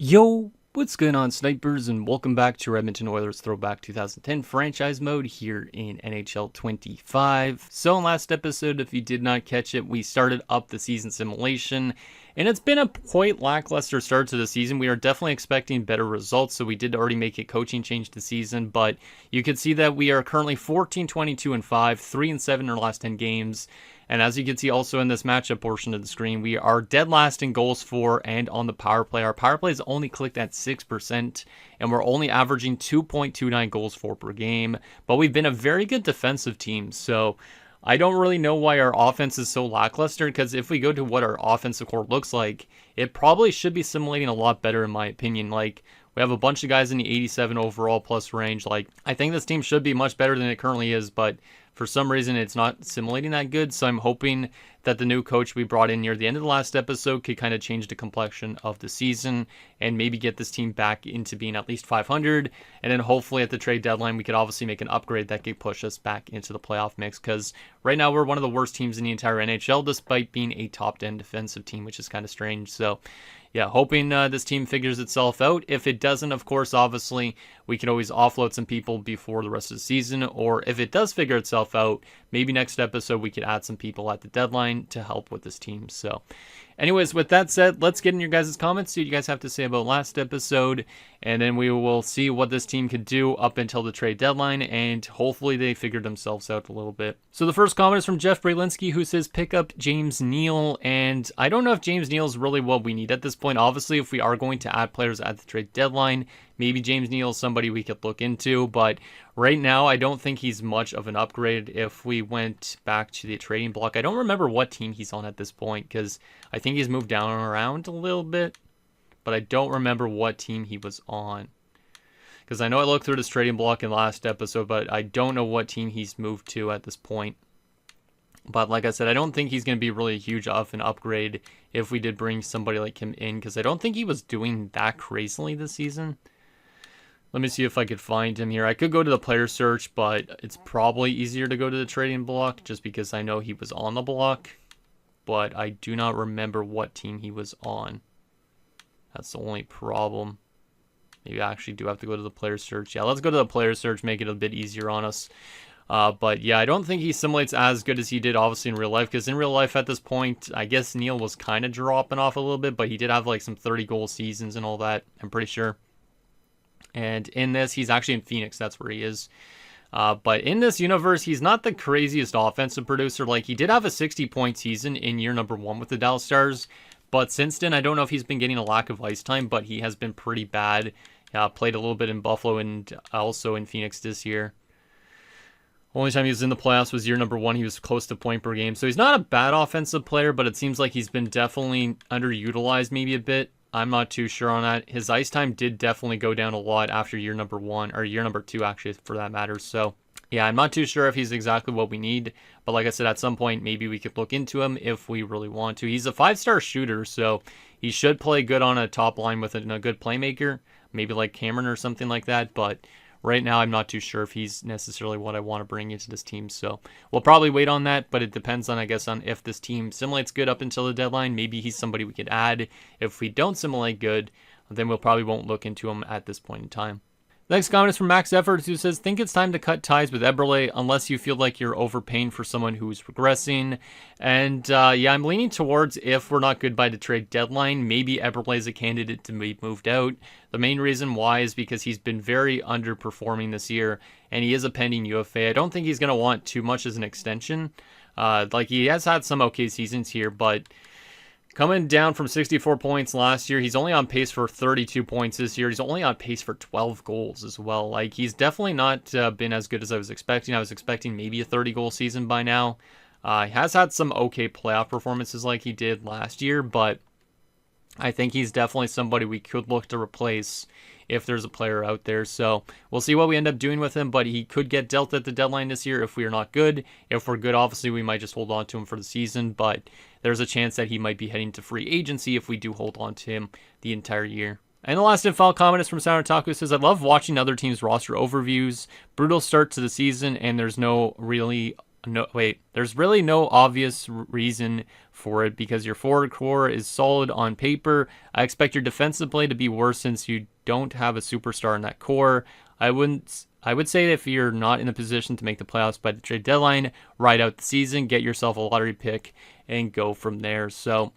Yo, what's going on, snipers, and welcome back to Edmonton Oilers Throwback 2010 franchise mode here in NHL 25. So in last episode, if you did not catch it, we started up the season simulation, and it's been a quite lackluster start to the season. We are definitely expecting better results, so we did already make a coaching change this season, but you can see that we are currently 14, 22, and 5, 3 and 7 in our last 10 games. And as you can see also in this matchup portion of the screen, we are dead last in goals for and on the power play. Our power play is only clicked at 6%, and we're only averaging 2.29 goals for per game. But we've been a very good defensive team, so I don't really know why our offense is so lackluster, because if we go to what our offensive core looks like, it probably should be simulating a lot better in my opinion. Like, we have a bunch of guys in the 87 overall plus range. Like, I think this team should be much better than it currently is, but for some reason, it's not simulating that good, so I'm hoping that the new coach we brought in near the end of the last episode could kind of change the complexion of the season and maybe get this team back into being at least 500, and then hopefully at the trade deadline, we could obviously make an upgrade that could push us back into the playoff mix, because right now we're one of the worst teams in the entire NHL, despite being a top-10 defensive team, which is kind of strange. So yeah, hoping this team figures itself out. If it doesn't, of course, obviously, we can always offload some people before the rest of the season. Or if it does figure itself out, maybe next episode we could add some people at the deadline to help with this team. So anyways, with that said, let's get in your guys' comments, see what you guys have to say about last episode. And then we will see what this team could do up until the trade deadline. And hopefully they figured themselves out a little bit. So the first comment is from Jeff Braylinski, who says, pick up James Neal. And I don't know if James Neal is really what we need at this point. Obviously, if we are going to add players at the trade deadline, maybe James Neal is somebody we could look into. But right now, I don't think he's much of an upgrade if we went back to the trading block. I don't remember what team he's on at this point, because I think he's moved down and around a little bit. But I don't remember what team he was on, because I know I looked through this trading block in the last episode, but I don't know what team he's moved to at this point. But like I said, I don't think he's going to be really a huge of an upgrade if we did bring somebody like him in, because I don't think he was doing that crazily this season. Let me see if I could find him here. I could go to the player search, but it's probably easier to go to the trading block just because I know he was on the block. But I do not remember what team he was on. That's the only problem. Maybe I actually do have to go to the player search. Yeah, let's go to the player search, make it a bit easier on us. But yeah, I don't think he simulates as good as he did obviously in real life, because in real life at this point, I guess Neal was kind of dropping off a little bit, but he did have like some 30-goal seasons and all that, I'm pretty sure. And in this, he's actually in Phoenix. That's where he is. But in this universe, he's not the craziest offensive producer. Like, he did have a 60-point season in year number 1 with the Dallas Stars. But since then, I don't know if he's been getting a lack of ice time, but he has been pretty bad. Played a little bit in Buffalo and also in Phoenix this year. Only time he was in the playoffs was year number 1. He was close to point per game. So he's not a bad offensive player, but it seems like he's been definitely underutilized maybe a bit. I'm not too sure on that. His ice time did definitely go down a lot after year number 1, or year number 2 actually, for that matter. So yeah, I'm not too sure if he's exactly what we need. But like I said, at some point, maybe we could look into him if we really want to. He's a 5-star shooter, so he should play good on a top line with a good playmaker. Maybe like Cameron or something like that. But right now, I'm not too sure if he's necessarily what I want to bring into this team. So we'll probably wait on that, but it depends on, I guess, on if this team simulates good up until the deadline. Maybe he's somebody we could add. If we don't simulate good, then we'll probably won't look into him at this point in time. Next comment is from Max Efforts, who says, think it's time to cut ties with Eberle unless you feel like you're overpaying for someone who's regressing. And yeah, I'm leaning towards, if we're not good by the trade deadline, maybe Eberle is a candidate to be moved out. The main reason why is because he's been very underperforming this year, and he is a pending UFA. I don't think he's going to want too much as an extension. Like, he has had some okay seasons here, but coming down from 64 points last year, he's only on pace for 32 points this year. He's only on pace for 12 goals as well. Like, he's definitely not been as good as I was expecting. I was expecting maybe a 30-goal season by now. He has had some okay playoff performances like he did last year, but I think he's definitely somebody we could look to replace if there's a player out there. So we'll see what we end up doing with him, but he could get dealt at the deadline this year if we are not good. If we're good, obviously, we might just hold on to him for the season, but there's a chance that he might be heading to free agency if we do hold on to him the entire year. And the last info comment is from Sound Taco, says, I love watching other teams' roster overviews. Brutal start to the season, and there's no really No, wait. There's really no obvious reason for it because your forward core is solid on paper. I expect your defensive play to be worse since you don't have a superstar in that core. I would say if you're not in a position to make the playoffs by the trade deadline, ride out the season, get yourself a lottery pick, and go from there. So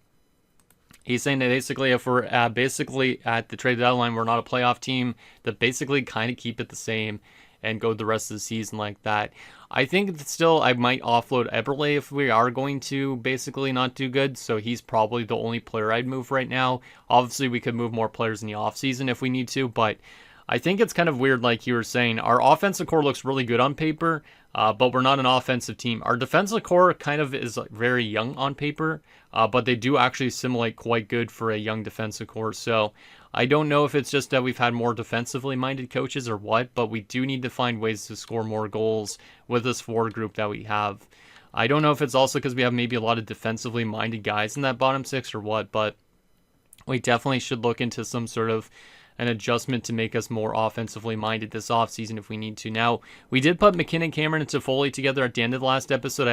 he's saying that basically if we're basically at the trade deadline, we're not a playoff team, that basically kind of keep it the same and go the rest of the season like that. I think still I might offload Eberle if we are going to basically not do good. So he's probably the only player I'd move right now. Obviously, we could move more players in the offseason if we need to, but I think it's kind of weird, like you were saying. Our offensive core looks really good on paper, but we're not an offensive team. Our defensive core kind of is very young on paper, but they do actually assimilate quite good for a young defensive core. So I don't know if it's just that we've had more defensively minded coaches or what, but we do need to find ways to score more goals with this forward group that we have. I don't know if it's also because we have maybe a lot of defensively minded guys in that bottom six or what, but we definitely should look into some sort of an adjustment to make us more offensively minded this offseason if we need to. Now, we did put McKinnon, Cameron, and Toffoli together at the end of the last episode.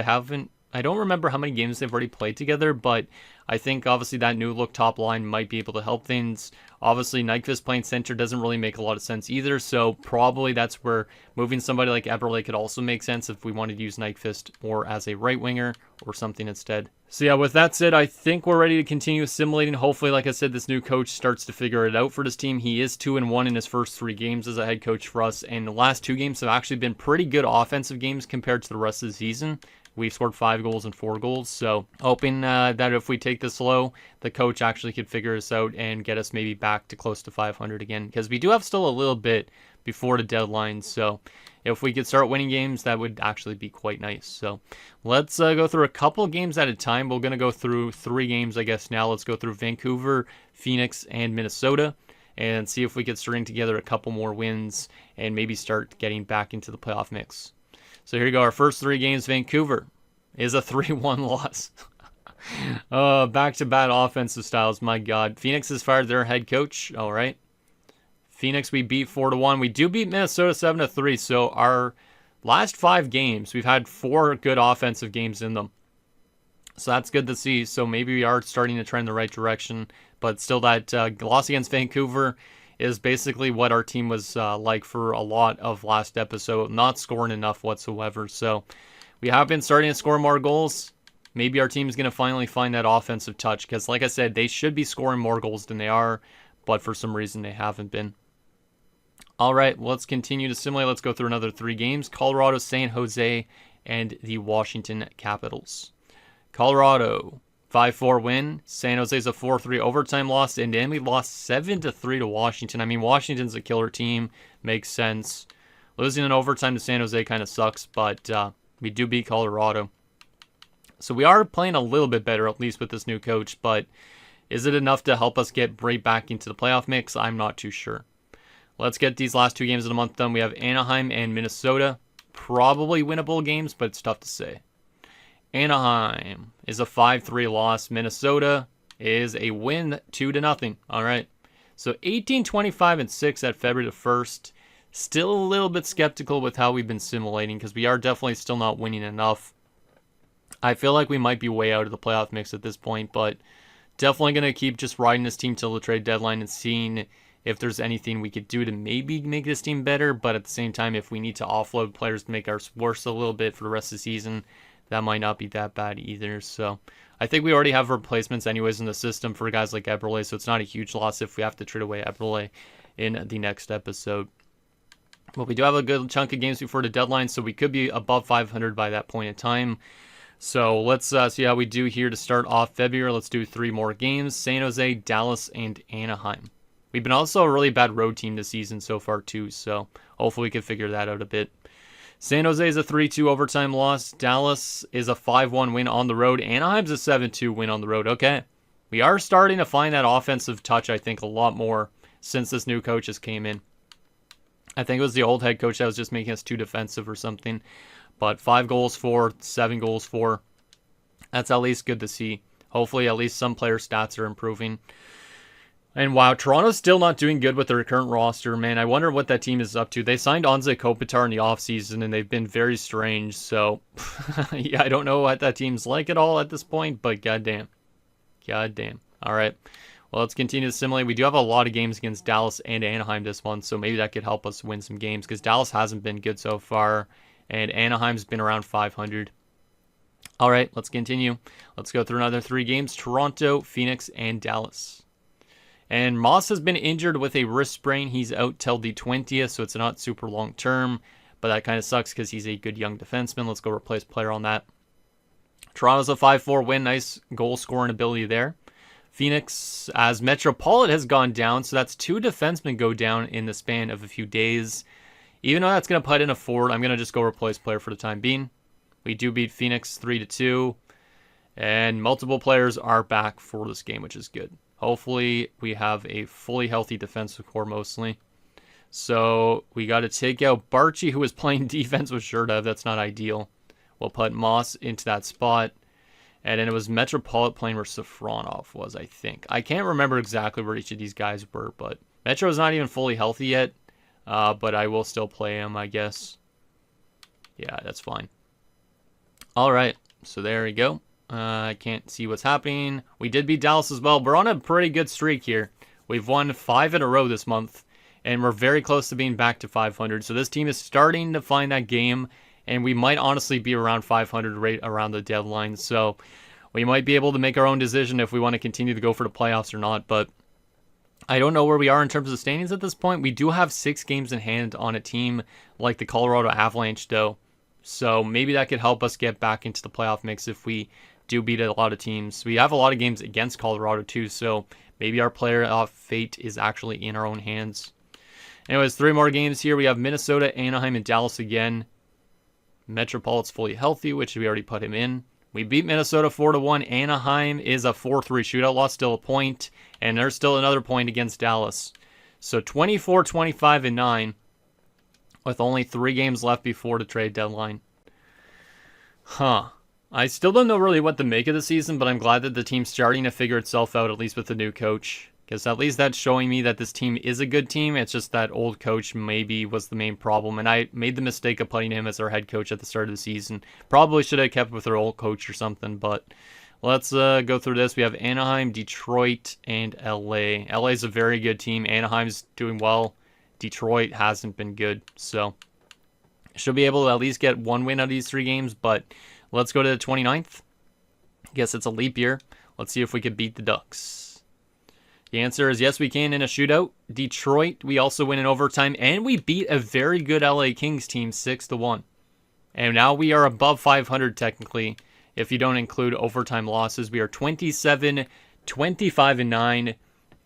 I don't remember how many games they've already played together, but I think obviously that new look top line might be able to help things. Obviously, Nyquist playing center doesn't really make a lot of sense either, so probably that's where moving somebody like Eberle could also make sense if we wanted to use Nyquist more as a right winger or something instead. So yeah, with that said, I think we're ready to continue assimilating. Hopefully, like I said, this new coach starts to figure it out for this team. He is 2-1 in his first 3 games as a head coach for us, and the last 2 games have actually been pretty good offensive games compared to the rest of the season. We've scored 5 goals and 4 goals, so hoping that if we take this slow, the coach actually could figure us out and get us maybe back to close to 500 again, because we do have still a little bit before the deadline, so if we could start winning games, that would actually be quite nice. So let's go through a couple games at a time. We're going to go through 3 games, I guess, now. Let's go through Vancouver, Phoenix, and Minnesota, and see if we could string together a couple more wins and maybe start getting back into the playoff mix. So here you go. Our first 3 games. Vancouver is a 3-1 loss. Back-to-back offensive styles. My God. Phoenix has fired their head coach. All right. Phoenix, we beat 4-1. We do beat Minnesota 7-3. So our last 5 games, we've had 4 good offensive games in them. So that's good to see. So maybe we are starting to trend the right direction. But still, that loss against Vancouver is basically what our team was like for a lot of last episode, not scoring enough whatsoever. So we have been starting to score more goals. Maybe our team is going to finally find that offensive touch, because like I said, they should be scoring more goals than they are, but for some reason they haven't been. All right, let's continue to simulate. Let's go through another 3 games. Colorado, San Jose, and the Washington Capitals. Colorado, 5-4 win. San Jose's a 4-3 overtime loss, and then we lost 7-3 to Washington. I mean, Washington's a killer team. Makes sense. Losing in overtime to San Jose kind of sucks, but we do beat Colorado. So we are playing a little bit better, at least with this new coach, but is it enough to help us get right back into the playoff mix? I'm not too sure. Let's get these last 2 games of the month done. We have Anaheim and Minnesota. Probably winnable games, but it's tough to say. Anaheim is a 5-3 loss. Minnesota is a win 2-0. All right. So 18-25-6 at February the 1st. Still a little bit skeptical with how we've been simulating, because we are definitely still not winning enough. I feel like we might be way out of the playoff mix at this point, but definitely going to keep just riding this team till the trade deadline and seeing if there's anything we could do to maybe make this team better. But at the same time, if we need to offload players to make ours worse a little bit for the rest of the season, that might not be that bad either. So I think we already have replacements anyways in the system for guys like Eberle, so it's not a huge loss if we have to trade away Eberle in the next episode. But we do have a good chunk of games before the deadline, so we could be above 500 by that point in time. So let's see how we do here to start off February. Let's do 3 more games. San Jose, Dallas, and Anaheim. We've been also a really bad road team this season so far too, so hopefully we can figure that out a bit. San Jose is a 3-2 overtime loss. Dallas is a 5-1 win on the road. Anaheim's a 7-2 win on the road. Okay. We are starting to find that offensive touch, I think, a lot more since this new coach has came in. I think it was the old head coach that was just making us too defensive or something. But 5 goals for, 7 goals for. That's at least good to see. Hopefully at least some player stats are improving. And wow, Toronto's still not doing good with their current roster, man. I wonder what that team is up to. They signed Anze Kopitar in the offseason, and they've been very strange. So, yeah, I don't know what that team's like at all at this point, but goddamn. Goddamn. All right. Well, let's continue to simulate. We do have a lot of games against Dallas and Anaheim this month, so maybe that could help us win some games, because Dallas hasn't been good so far, and Anaheim's been around 500. All right, let's continue. Let's go through another 3 games. Toronto, Phoenix, and Dallas. And Moss has been injured with a wrist sprain. He's out till the 20th, so it's not super long term. But that kind of sucks because he's a good young defenseman. Let's go replace player on that. Toronto's a 5-4 win. Nice goal scoring ability there. Phoenix, as Metropolitan has gone down, so that's 2 defensemen go down in the span of a few days. Even though that's going to put in a forward, I'm going to just go replace player for the time being. We do beat Phoenix 3-2. And multiple players are back for this game, which is good. Hopefully, we have a fully healthy defensive core mostly. So, we got to take out Barchi, who was playing defense with Sherdov. That's not ideal. We'll put Moss into that spot. And then it was Metropolitan playing where Safronov was, I think. I can't remember exactly where each of these guys were, but Metro is not even fully healthy yet. But I will still play him, I guess. Yeah, that's fine. All right, so there we go. I can't see what's happening. We did beat Dallas as well. We're on a pretty good streak here. We've won 5 in a row this month, and we're very close to being back to 500. So this team is starting to find that game, and we might honestly be around 500 right around the deadline. So we might be able to make our own decision if we want to continue to go for the playoffs or not. But I don't know where we are in terms of standings at this point. We do have 6 games in hand on a team like the Colorado Avalanche, though. So maybe that could help us get back into the playoff mix if we do beat a lot of teams. We have a lot of games against Colorado too, so maybe our playoff fate is actually in our own hands. Anyways, 3 more games here. We have Minnesota, Anaheim, and Dallas again. Metropolitan's fully healthy, which we already put him in. We beat Minnesota 4-1. Anaheim is a 4-3 shootout. Lost still a point, and there's still another point against Dallas. So 24, 25, and 9 with only 3 games left before the trade deadline. I still don't know really what to make of the season, but I'm glad that the team's starting to figure itself out, at least with the new coach. Because at least that's showing me that this team is a good team. It's just that old coach maybe was the main problem. And I made the mistake of putting him as our head coach at the start of the season. Probably should have kept with our old coach or something. But let's go through this. We have Anaheim, Detroit, and LA. LA is a very good team. Anaheim's doing well. Detroit hasn't been good. So should be able to at least get 1 win out of these 3 games. But let's go to the 29th. Guess it's a leap year. Let's see if we could beat the Ducks. The answer is yes, we can in a shootout. Detroit, we also win in overtime. And we beat a very good LA Kings team 6-1. And now we are above 500 technically. If you don't include overtime losses, we are 27, 25, and 9.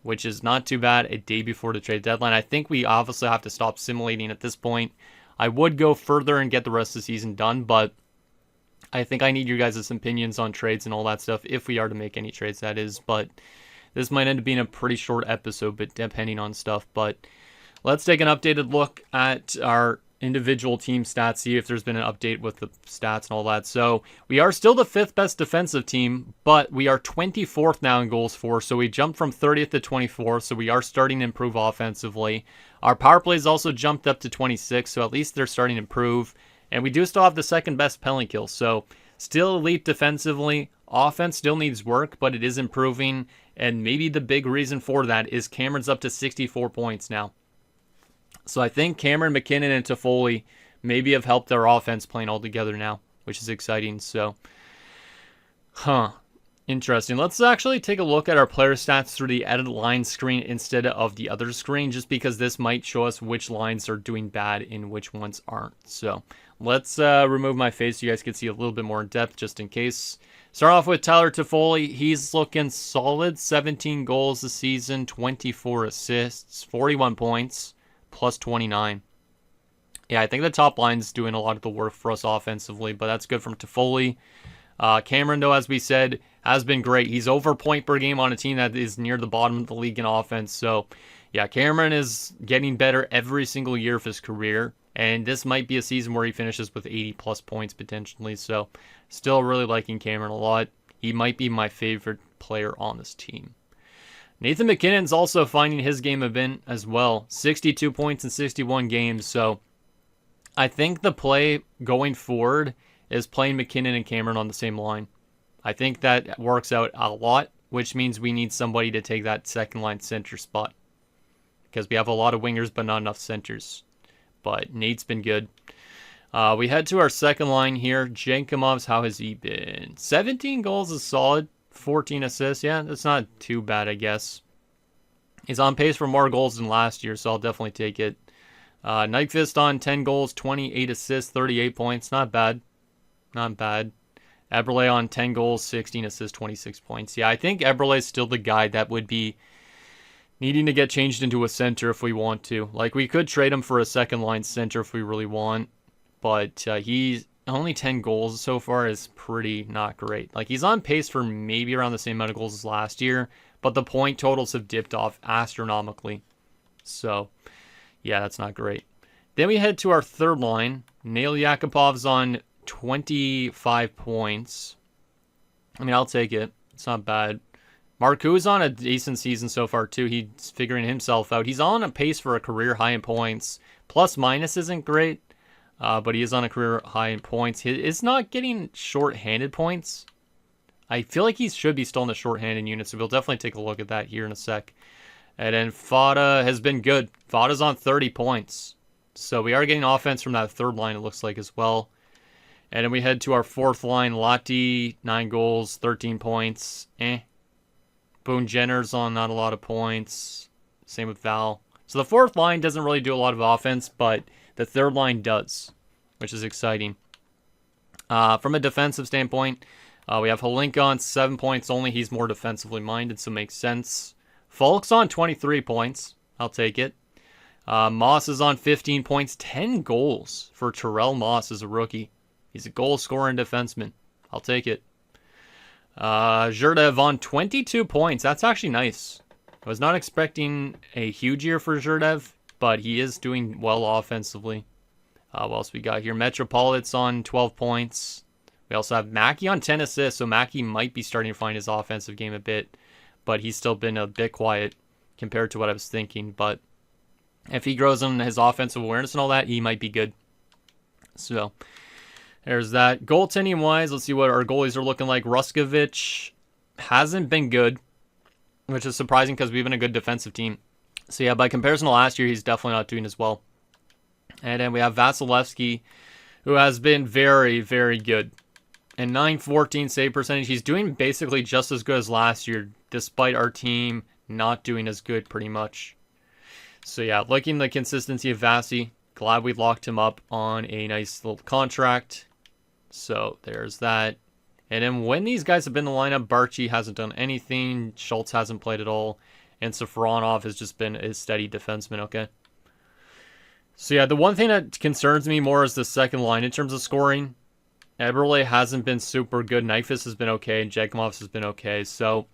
Which is not too bad a day before the trade deadline. I think we obviously have to stop simulating at this point. I would go further and get the rest of the season done, but I think I need your guys' opinions on trades and all that stuff, if we are to make any trades, that is. But this might end up being a pretty short episode, but depending on stuff. But let's take an updated look at our individual team stats, see if there's been an update with the stats and all that. So we are still the 5th best defensive team, but we are 24th now in goals for. So we jumped from 30th to 24th. So we are starting to improve offensively. Our power plays also jumped up to 26. So at least they're starting to improve. And we do still have the 2nd best penalty kills. So still elite defensively. Offense still needs work, but it is improving. And maybe the big reason for that is Cameron's up to 64 points now. So I think Cameron, McKinnon, and Toffoli maybe have helped their offense playing all together now, which is exciting. So, interesting. Let's actually take a look at our player stats through the edit line screen instead of the other screen, just because this might show us which lines are doing bad and which ones aren't. So let's remove my face so you guys can see a little bit more in depth, just in case. Start off with Tyler Toffoli. He's looking solid. 17 goals this season, 24 assists, 41 points. Plus 29. Yeah, I think the top line's doing a lot of the work for us offensively, but that's good from Toffoli. Cameron, though, as we said, has been great. He's over a point per game on a team that is near the bottom of the league in offense. So, yeah, Cameron is getting better every single year of his career, and this might be a season where he finishes with 80-plus points potentially. So, still really liking Cameron a lot. He might be my favorite player on this team. Nathan MacKinnon's also finding his game a bit as well. 62 points in 61 games. So I think the play going forward is playing MacKinnon and Cameron on the same line. I think that works out a lot, which means we need somebody to take that second line center spot. Because we have a lot of wingers, but not enough centers. But Nate's been good. We head to our second line here. Jankumov's, how has he been? 17 goals is solid. 14 assists. Yeah, that's not too bad, I guess. He's on pace for more goals than last year, so I'll definitely take it. Nyquist on 10 goals, 28 assists, 38 points. Not bad. Not bad. Eberle on 10 goals, 16 assists, 26 points. Yeah, I think Eberle is still the guy that would be needing to get changed into a center if we want to. Like, we could trade him for a second line center if we really want. But he's only 10 goals so far is pretty not great. Like, he's on pace for maybe around the same amount of goals as last year, but the point totals have dipped off astronomically. So, yeah, that's not great. Then we head to our third line. Nail Yakupov's on 25 points. I mean, I'll take it. It's not bad. Markou's on a decent season so far, too. He's figuring himself out. He's on a pace for a career high in points. Plus minus isn't great. But he is on a career high in points. He is not getting short-handed points. I feel like he should be still in the short-handed unit, so we'll definitely take a look at that here in a sec. And then Fada has been good. Fada's on 30 points. So we are getting offense from that third line, it looks like, as well. And then we head to our fourth line. Lotti, 9 goals, 13 points. Boone Jenner's on not a lot of points. Same with Val. So the fourth line doesn't really do a lot of offense, but the third line does, which is exciting. From a defensive standpoint, we have Holinka on 7 points only. He's more defensively minded, so makes sense. Falk's on 23 points. I'll take it. Moss is on 15 points, 10 goals for Terrell Moss as a rookie. He's a goal-scoring defenseman. I'll take it. Zherdev on 22 points. That's actually nice. I was not expecting a huge year for Zherdev, but he is doing well offensively. What else we got here? Metropolit's on 12 points. We also have Mackey on 10 assists, so Mackey might be starting to find his offensive game a bit, but he's still been a bit quiet compared to what I was thinking. But if he grows in his offensive awareness and all that, he might be good. So there's that. Goaltending-wise, let's see what our goalies are looking like. Ruskovich hasn't been good, which is surprising because we've been a good defensive team. So yeah, by comparison to last year, he's definitely not doing as well. And then we have Vasilevsky, who has been very, very good. And 914 save percentage. He's doing basically just as good as last year, despite our team not doing as good pretty much. So yeah, liking the consistency of Vasi. Glad we locked him up on a nice little contract. So there's that. And then when these guys have been in the lineup, Barchi hasn't done anything. Schultz hasn't played at all. And Safronov has just been a steady defenseman, okay? So yeah, the one thing that concerns me more is the second line in terms of scoring. Eberle hasn't been super good. Nyquist has been okay, and Jankumov's has been okay. So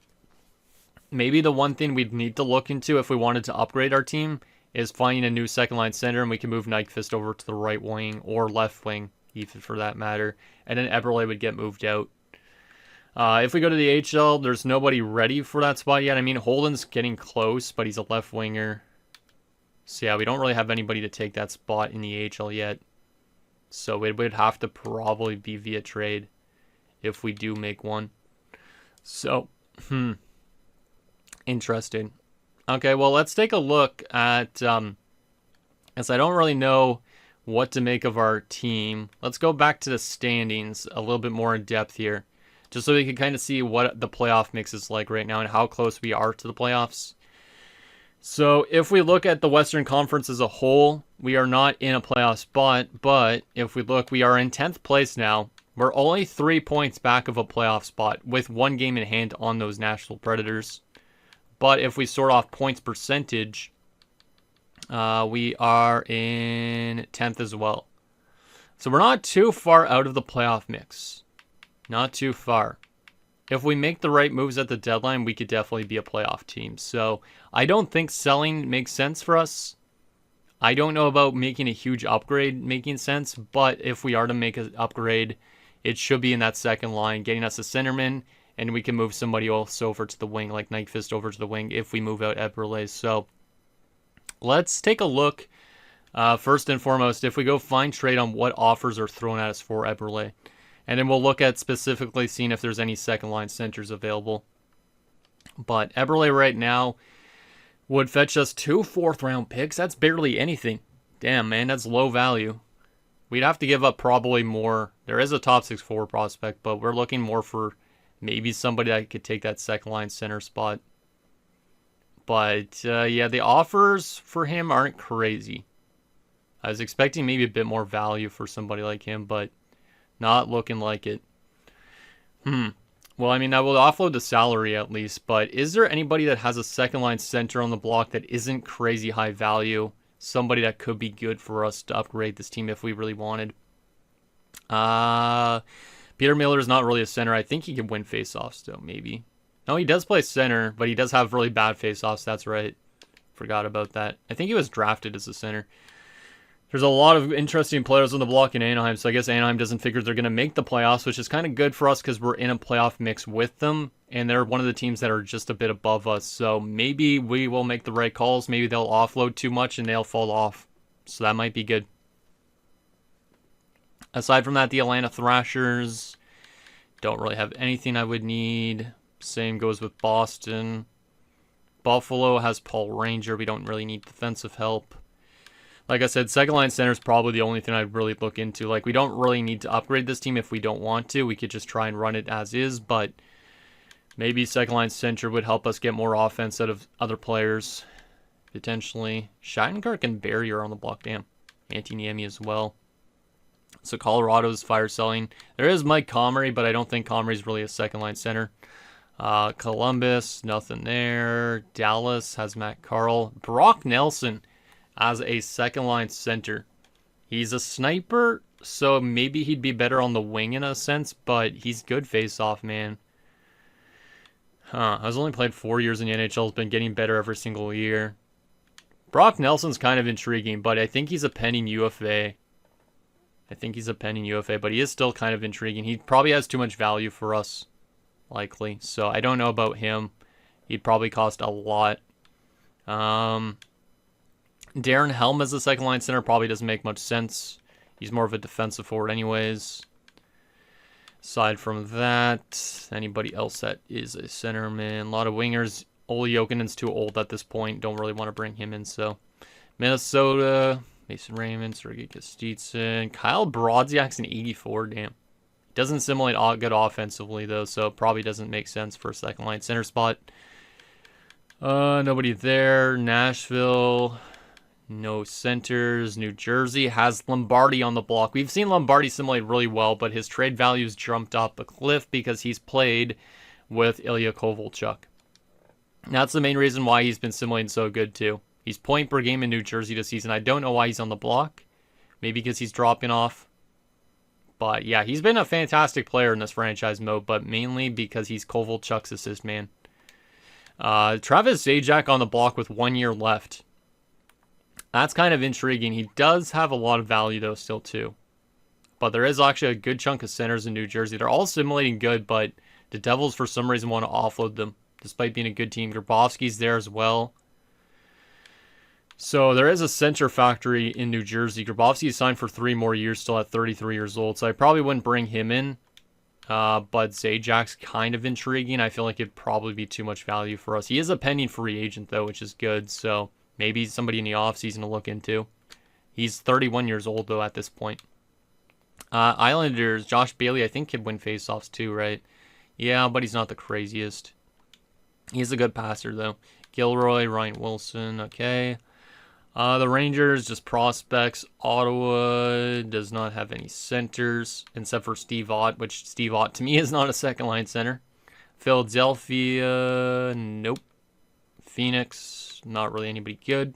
maybe the one thing we'd need to look into if we wanted to upgrade our team is finding a new second line center, and we can move Nyquist over to the right wing or left wing, even for that matter. And then Eberle would get moved out. If we go to the HL, there's nobody ready for that spot yet. I mean, Holden's getting close, but he's a left winger. So yeah, we don't really have anybody to take that spot in the AHL yet. So it would have to probably be via trade if we do make one. So, interesting. Okay, well, let's take a look at, as I don't really know what to make of our team. Let's go back to the standings a little bit more in depth here, just so we can kind of see what the playoff mix is like right now and how close we are to the playoffs. So if we look at the Western Conference as a whole, we are not in a playoff spot, but if we look, we are in 10th place now. We're only 3 points back of a playoff spot with 1 game in hand on those Nashville Predators. But if we sort off points percentage, we are in 10th as well. So we're not too far out of the playoff mix. Not too far. If we make the right moves at the deadline, we could definitely be a playoff team. So I don't think selling makes sense for us. I don't know about making a huge upgrade making sense, but if we are to make an upgrade, it should be in that second line, getting us a centerman and we can move somebody else over to the wing, like Nyquist over to the wing, if we move out Eberle. So let's take a look. First and foremost, if we go find trade on what offers are thrown at us for Eberle, and then we'll look at specifically seeing if there's any second line centers available. But Eberle right now would fetch us 2 fourth-round picks. That's barely anything. Damn, man, that's low value. We'd have to give up probably more. There is a top 6 forward prospect, but we're looking more for maybe somebody that could take that second line center spot. But, yeah, the offers for him aren't crazy. I was expecting maybe a bit more value for somebody like him, but not looking like it. Well, I mean, I will offload the salary at least, but is there anybody that has a second line center on the block that isn't crazy high value? Somebody that could be good for us to upgrade this team if we really wanted. Peter Miller is not really a center. I think he can win faceoffs though, maybe. No, he does play center, but he does have really bad faceoffs. That's right. Forgot about that. I think he was drafted as a center. There's a lot of interesting players on the block in Anaheim, so I guess Anaheim doesn't figure they're going to make the playoffs, which is kind of good for us because we're in a playoff mix with them, and they're one of the teams that are just a bit above us. So maybe we will make the right calls. Maybe they'll offload too much and they'll fall off. So that might be good. Aside from that, the Atlanta Thrashers don't really have anything I would need. Same goes with Boston. Buffalo has Paul Ranger. We don't really need defensive help. Like I said, second line center is probably the only thing I'd really look into. Like, we don't really need to upgrade this team if we don't want to. We could just try and run it as is, but maybe second line center would help us get more offense out of other players, potentially. Shattenkirk and Barry are on the block. Damn. Antiniemi as well. So Colorado's fire selling. There is Mike Comrie, but I don't think Comrie's really a second line center. Columbus, nothing there. Dallas has Matt Carl. Brock Nelson as a second line center. He's a sniper, so maybe he'd be better on the wing in a sense, but he's good face-off, man. Has only played 4 years in the NHL, has been getting better every single year. Brock Nelson's kind of intriguing, but I think he's a pending UFA. But he is still kind of intriguing. He probably has too much value for us, likely. So I don't know about him. He'd probably cost a lot. Darren Helm as a second line center probably doesn't make much sense. He's more of a defensive forward anyways. Aside from that, anybody else that is a centerman? A lot of wingers. Ole Jokinen's too old at this point. Don't really want to bring him in. So Minnesota, Mason Raymond, Sergei Kostitsyn. Kyle Brodziak's an 84. Damn. Doesn't simulate good offensively though, so it probably doesn't make sense for a second line center spot. Nobody there. Nashville. No centers. New Jersey has Lombardi on the block. We've seen Lombardi simulate really well, but his trade value's jumped up a cliff because he's played with Ilya Kovalchuk. That's the main reason why he's been simulating so good too. He's point per game in New Jersey this season. I don't know why he's on the block. Maybe because he's dropping off. But yeah, he's been a fantastic player in this franchise mode, but mainly because he's Kovalchuk's assist man. Travis Zajac on the block with 1 year left. That's kind of intriguing. He does have a lot of value, though, still, too. But there is actually a good chunk of centers in New Jersey. They're all simulating good, but the Devils, for some reason, want to offload them, despite being a good team. Grabowski's there as well. So there is a center factory in New Jersey. Grabowski signed for 3 more years, still at 33 years old, so I probably wouldn't bring him in. But Zajac's kind of intriguing. I feel like it'd probably be too much value for us. He is a pending free agent, though, which is good, so maybe somebody in the offseason to look into. He's 31 years old, though, at this point. Islanders, Josh Bailey, I think, could win faceoffs, too, right? Yeah, but he's not the craziest. He's a good passer, though. Gilroy, Ryan Wilson, okay. The Rangers, just prospects. Ottawa does not have any centers, except for Steve Ott, which Steve Ott, to me, is not a second-line center. Philadelphia, nope. Phoenix, not really anybody good.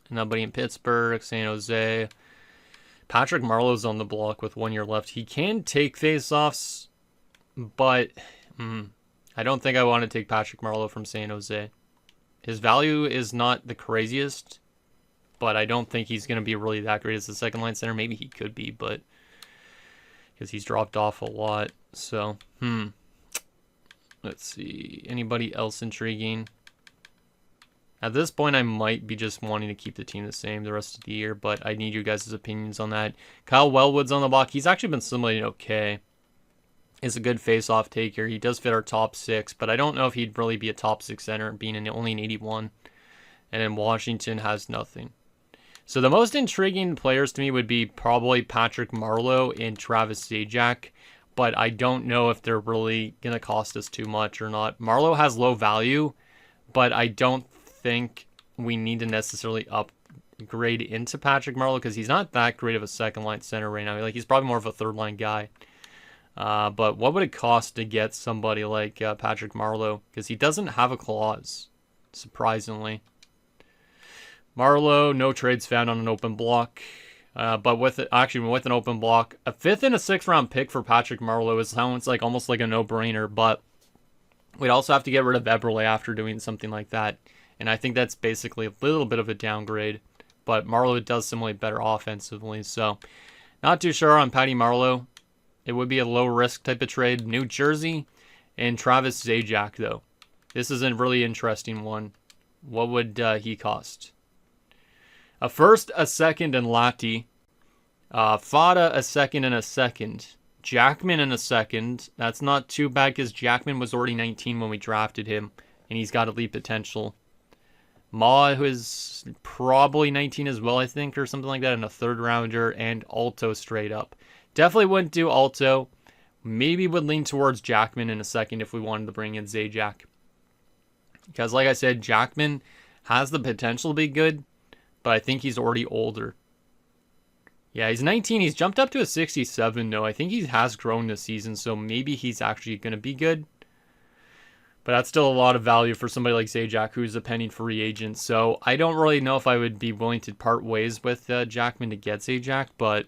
Nobody in Pittsburgh, San Jose. Patrick Marleau's on the block with 1 year left. He can take faceoffs, but I don't think I want to take Patrick Marleau from San Jose. His value is not the craziest, but I don't think he's going to be really that great as a second line center. Maybe he could be, but because he's dropped off a lot. So, Let's see. Anybody else intriguing? At this point, I might be just wanting to keep the team the same the rest of the year, but I need you guys' opinions on that. Kyle Wellwood's on the block. He's actually been simulating okay. He's a good face-off taker. He does fit our top 6, but I don't know if he'd really be a top 6 center, being only an 81. And then Washington has nothing. So the most intriguing players to me would be probably Patrick Marleau and Travis Zajac, but I don't know if they're really going to cost us too much or not. Marleau has low value, but I don't think we need to necessarily upgrade into Patrick Marleau because he's not that great of a second-line center right now. Like, he's probably more of a third-line guy. But what would it cost to get somebody like Patrick Marleau? Because he doesn't have a clause, surprisingly. Marleau, no trades found on an open block. But with an open block, a 5th and a 6th round pick for Patrick Marleau sounds like almost like a no-brainer. But we'd also have to get rid of Eberle after doing something like that. And I think that's basically a little bit of a downgrade. But Marleau does simulate better offensively. So not too sure on Patty Marleau. It would be a low-risk type of trade. New Jersey and Travis Zajac, though. This is a really interesting one. What would he cost? A 1st, a 2nd, and Lati. Fada, a 2nd, and a 2nd. Jackman and a 2nd. That's not too bad because Jackman was already 19 when we drafted him. And he's got elite potential. Ma, who is probably 19 as well, I think, or something like that. And a 3rd rounder. And Alto straight up. Definitely wouldn't do Alto. Maybe would lean towards Jackman in a 2nd if we wanted to bring in Zajac. Because like I said, Jackman has the potential to be good. But I think he's already older. Yeah, he's 19. He's jumped up to a 67, though. I think he has grown this season, so maybe he's actually going to be good. But that's still a lot of value for somebody like Zajac, who's a pending free agent. So I don't really know if I would be willing to part ways with Jackman to get Zajac, but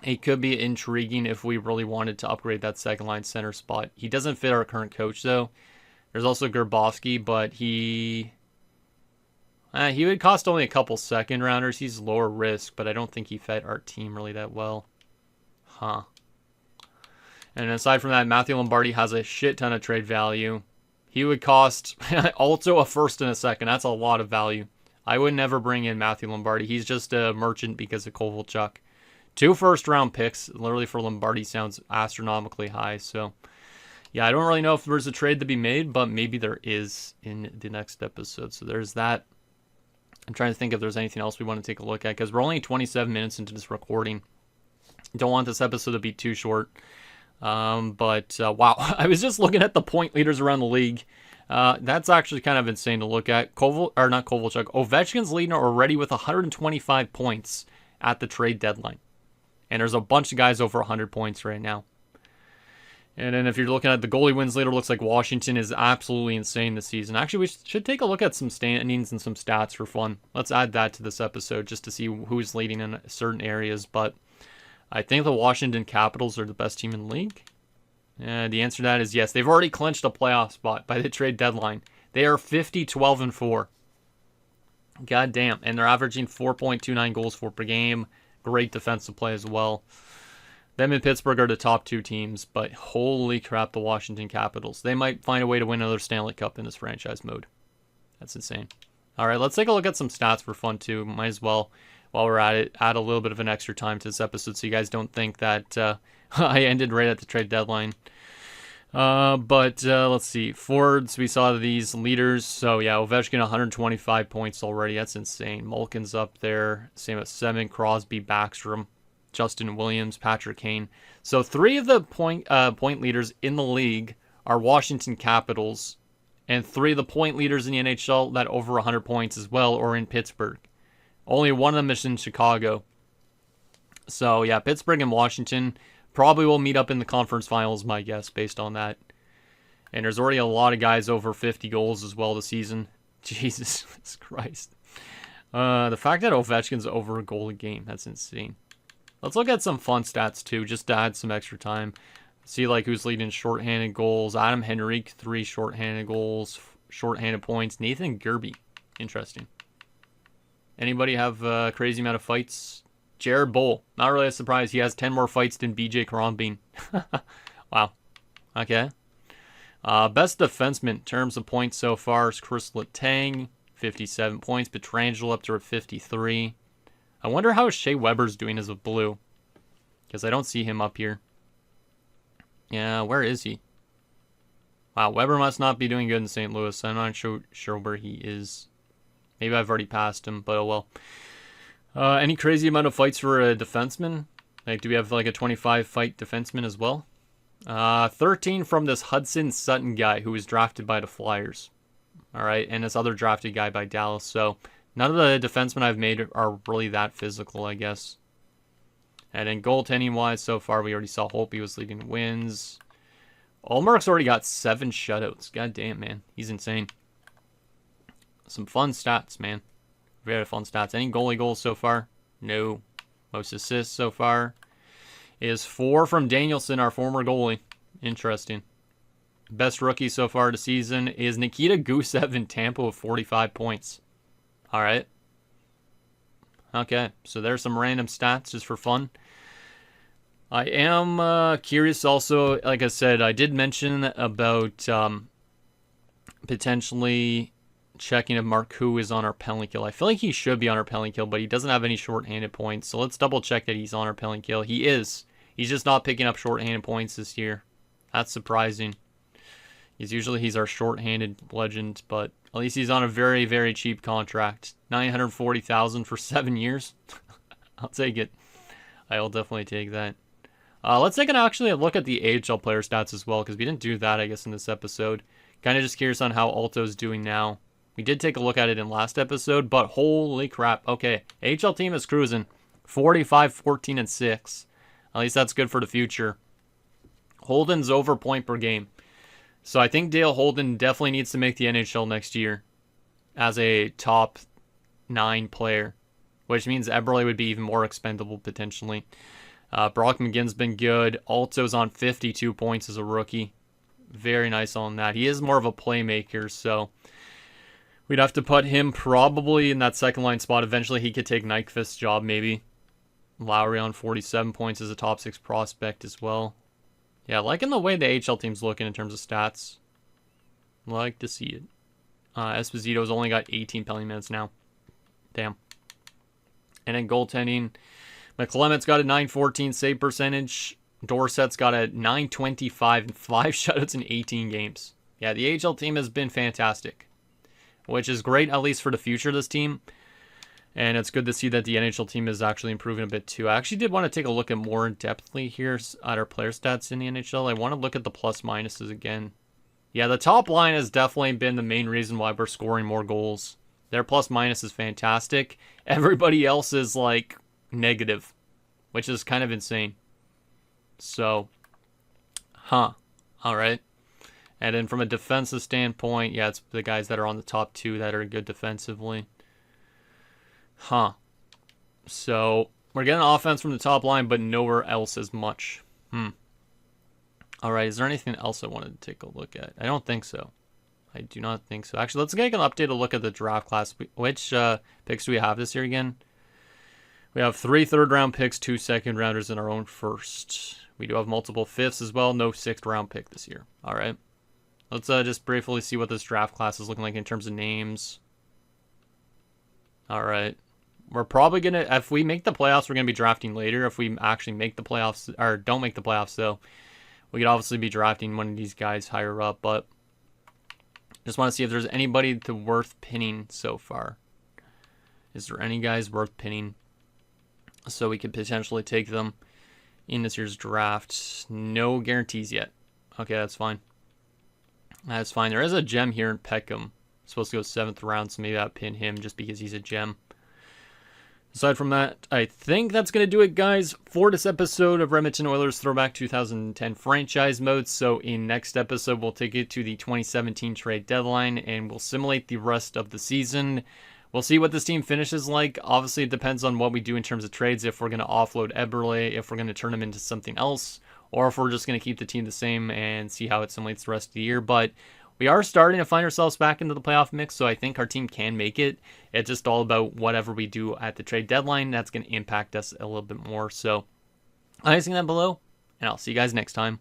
it could be intriguing if we really wanted to upgrade that second-line center spot. He doesn't fit our current coach, though. There's also Gerbovsky, but he would cost only a couple 2nd rounders. He's lower risk, but I don't think he fit our team really that well. And aside from that, Matthew Lombardi has a shit ton of trade value. He would cost also a 1st and a 2nd. That's a lot of value. I would never bring in Matthew Lombardi. He's just a merchant because of Kovalchuk. 2 first-round picks, literally for Lombardi, sounds astronomically high. So, yeah, I don't really know if there's a trade to be made, but maybe there is in the next episode. So there's that. I'm trying to think if there's anything else we want to take a look at because we're only 27 minutes into this recording. Don't want this episode to be too short. But wow, I was just looking at the point leaders around the league. That's actually kind of insane to look at. Ovechkin's leading already with 125 points at the trade deadline. And there's a bunch of guys over 100 points right now. And then if you're looking at the goalie wins leader, looks like Washington is absolutely insane this season. Actually, we should take a look at some standings and some stats for fun. Let's add that to this episode just to see who's leading in certain areas. But I think the Washington Capitals are the best team in the league. And the answer to that is yes. They've already clinched a playoff spot by the trade deadline. They are 50-12-4. God damn. And they're averaging 4.29 goals for per game. Great defensive play as well. Them and Pittsburgh are the top 2 teams, but holy crap, the Washington Capitals. They might find a way to win another Stanley Cup in this franchise mode. That's insane. All right, let's take a look at some stats for fun, too. Might as well, while we're at it, add a little bit of an extra time to this episode so you guys don't think that I ended right at the trade deadline. But let's see. Forwards, we saw these leaders. So, yeah, Ovechkin, 125 points already. That's insane. Malkin's up there. Same as Semin, Crosby, Backstrom. Justin Williams, Patrick Kane. So 3 of the point leaders in the league are Washington Capitals, and 3 of the point leaders in the NHL that over 100 points as well are in Pittsburgh. Only one of them is in Chicago. So yeah, Pittsburgh and Washington probably will meet up in the conference finals, my guess, based on that. And there's already a lot of guys over 50 goals as well this season. Jesus Christ. The fact that Ovechkin's over a goal a game, that's insane. Let's look at some fun stats, too, just to add some extra time. See, like, who's leading shorthanded goals. Adam Henrique, 3 shorthanded goals, shorthanded points. Nathan Gerbe. Interesting. Anybody have a crazy amount of fights? Jared Bowl. Not really a surprise. He has 10 more fights than BJ Crombeen. Wow. Okay. Best defenseman in terms of points so far is Chris Letang, 57 points. Pietrangelo up to 53. I wonder how Shea Weber's doing as a blue, because I don't see him up here. Yeah, where is he? Wow, Weber must not be doing good in St. Louis. I'm not sure where he is. Maybe I've already passed him, but oh well. Any crazy amount of fights for a defenseman? Like, do we have like a 25 fight defenseman as well? 13 from this Hudson Sutton guy who was drafted by the Flyers. All right, and this other drafted guy by Dallas. So none of the defensemen I've made are really that physical, I guess. And then goaltending-wise, so far we already saw Holtby was leading wins. Ullmark's already got 7 shutouts. God damn, man. He's insane. Some fun stats, man. Very fun stats. Any goalie goals so far? No. Most assists so far is 4 from Danielson, our former goalie. Interesting. Best rookie so far this season is Nikita Gusev in Tampa with 45 points. All right. Okay, so there's some random stats just for fun. I am curious also, like I said, I did mention about potentially checking if Marcoux is on our penalty kill. I feel like he should be on our penalty kill, but he doesn't have any shorthanded points. So let's double check that he's on our penalty kill. He is. He's just not picking up shorthanded points this year. That's surprising. He's our shorthanded legend, but at least he's on a very, very cheap contract. $940,000 for 7 years. I'll take it. I'll definitely take that. Let's take a look at the AHL player stats as well, because we didn't do that, I guess, in this episode. Kind of just curious on how Alto's doing now. We did take a look at it in last episode, but holy crap. Okay, AHL team is cruising. 45, 14, and 6. At least that's good for the future. Holden's over point per game. So I think Dale Holden definitely needs to make the NHL next year as a top 9 player, which means Eberle would be even more expendable potentially. Brock McGinn's been good. Alto's on 52 points as a rookie. Very nice on that. He is more of a playmaker, so we'd have to put him probably in that second line spot. Eventually he could take Nyquist's job maybe. Lowry on 47 points as a top 6 prospect as well. Yeah, liking the way the AHL team's looking in terms of stats. Like to see it. Esposito's only got 18 penalty minutes now. Damn. And then goaltending, McClement's got a .914 save percentage. Dorsett's got a .925 and 5 shutouts in 18 games. Yeah, the AHL team has been fantastic, which is great, at least for the future of this team. And it's good to see that the NHL team is actually improving a bit too. I actually did want to take a look at more in depthly here at our player stats in the NHL. I want to look at the plus minuses again. Yeah, the top line has definitely been the main reason why we're scoring more goals. Their plus minus is fantastic. Everybody else is like negative, which is kind of insane. So, all right. And then from a defensive standpoint, yeah, it's the guys that are on the top 2 that are good defensively. So, we're getting offense from the top line, but nowhere else as much. Alright, is there anything else I wanted to take a look at? I don't think so. I do not think so. Actually, let's take an updated look at the draft class. Which picks do we have this year again? We have 3 third-round picks, 2 second-rounders, and our own first. We do have multiple fifths as well. No 6th-round pick this year. Alright. Let's just briefly see what this draft class is looking like in terms of names. Alright. We're probably going to, if we make the playoffs, we're going to be drafting later. If we actually make the playoffs, or don't make the playoffs, though, we could obviously be drafting one of these guys higher up. But just want to see if there's anybody worth pinning so far. Is there any guys worth pinning so we could potentially take them in this year's draft? No guarantees yet. Okay, that's fine. That's fine. There is a gem here in Peckham. Supposed to go 7th round, so maybe I'll pin him just because he's a gem. Aside from that, I think that's going to do it, guys, for this episode of Edmonton Oilers Throwback 2010 Franchise Mode. So in next episode, we'll take it to the 2017 trade deadline, and we'll simulate the rest of the season. We'll see what this team finishes like. Obviously, it depends on what we do in terms of trades, if we're going to offload Eberle, if we're going to turn him into something else, or if we're just going to keep the team the same and see how it simulates the rest of the year. But we are starting to find ourselves back into the playoff mix, so I think our team can make it. It's just all about whatever we do at the trade deadline. That's going to impact us a little bit more. So, I'll see that below, and I'll see you guys next time.